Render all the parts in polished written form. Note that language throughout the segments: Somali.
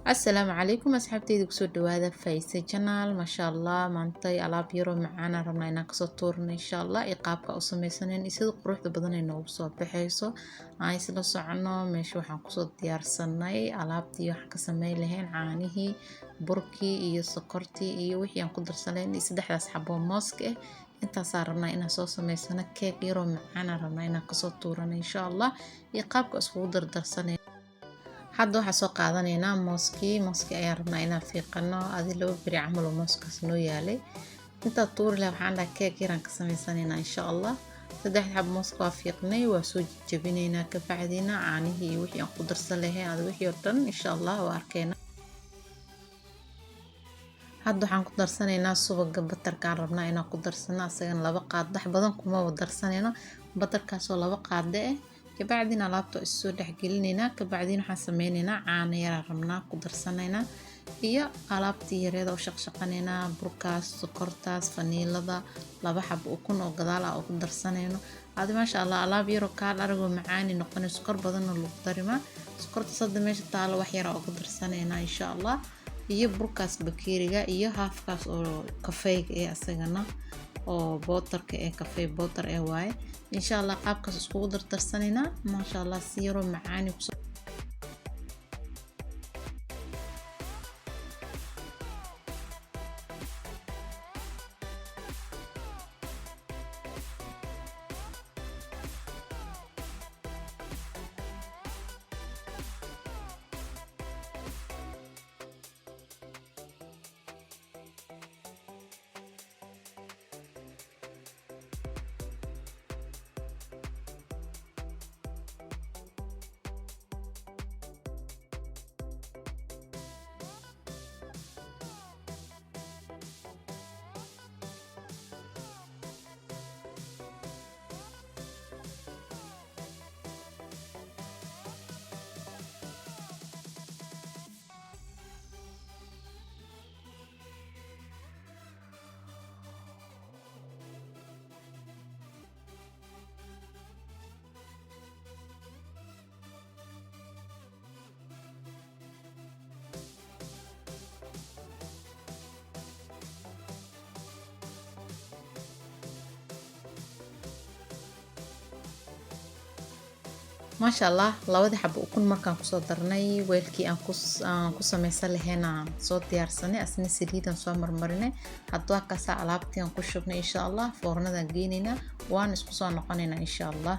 السلام عليكم أصحابتي kusoo dhawaada Fayse channel ما شاء الله maantay alaab yaro macaan aan rabnaa inaan kasoo tuurno insha Allah iyo qaabka u sameysanayn iyo sida quruxda badan ay noogu soo baxayso aan isla socono meesha waxaan kusoo diyaarsanay alaabtii waxaan ka sameyn lahayn caanihii burkii iyo sokortii iyo wixii aan ku darsanayn iyo saddexdaas xabo mooska ah intaas aan rabnaa inaan soo sameysano cake yaro macaan aan rabnaa inaan kasoo tuurano insha Allah iyo qaabka iskugu dardarsanay hadda waxaan soo qaadanaynaa mooskii ayaan rabnaa inaan fiiqano adi 2 bari camal oo mooskaas noo yaalay inta tuuri leh waxaan dhahay cake yaraan ka sameysanaynaa insha Allah 3 xab mooska waa fiiqnay waa soo jabinaynaa ka bacdina caanihii iyo wixii aan ku darsan lahayn adi wixii oo dhan insha Allah waa arkayna hadda waxaan ku darsanaynaa subaga batarka aan rabnaa inaan ku darsano asagana 2 qaad wax badan kuma wada darsanayno batarkaas oo 2 qaade ah kabacdina alaabta isoo dhaxgelinayna kabacdina waxaan sameynaynaa caano yar rabnaa ku darsanaynaa iyo alaabtii yareed oo shaqshaqanayna burkaas sokortaas faniilada 2 xabo ukun oo gadaal ah oo ku darsanayno aad ma sha Allah alaab yar oo kaal arago macaan noqonay sokor badan oo lagu darima sokorta sadda meesha taalo wax yar oo ku darsanayna insha Allah iyo burkaas bakeeriga iyo haafkaas oo kafeeyga ee asagana oo bootarka ee kafeey bootar ee waaye insha Allah qaabkaas isku dardarsanayna ma sha Allah si yaro macaan ما شاء الله labadii xabo ukun markaan ku soo darnay weelkii aan ku sameysan lahayn soo diyaarsanay asna saliidan soo marmarinay hadda ka saa alaabtii aan ku shubnay insha Allah foornada geynina waan isku soo noqonaynaa insha Allah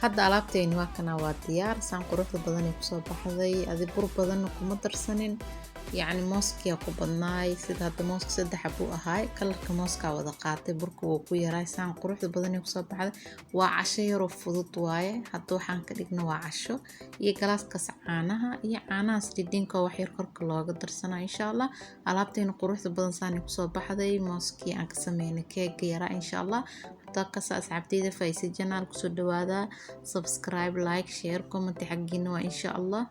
hadda alaabteeni waa kana waa diyaar saan quruxda badan ay ku soo baxday adi bur badan kuma darsanin يعني موسكي ku badnaay sida hadda mooska 3 xabo ahaay kalarka mooska wada qaatay burka wuu ku yaray saan quruxda badan ku soo baxday waa casho yar oo fudud waaye hadda waxaan ka dhignaa waa casho iyo galaaskaas caanaha iyo caanahaas dhidhinka wax yar korka looga darsanaa insha Allah alaabteena quruxda badan saan ku soo baxday mooski aan ka sameeynay cake yar insha Allah hadda ka saa asxaabteyda Fayse channel ku soo dhawaada subscribe like share comment xaqiina waa insha Allah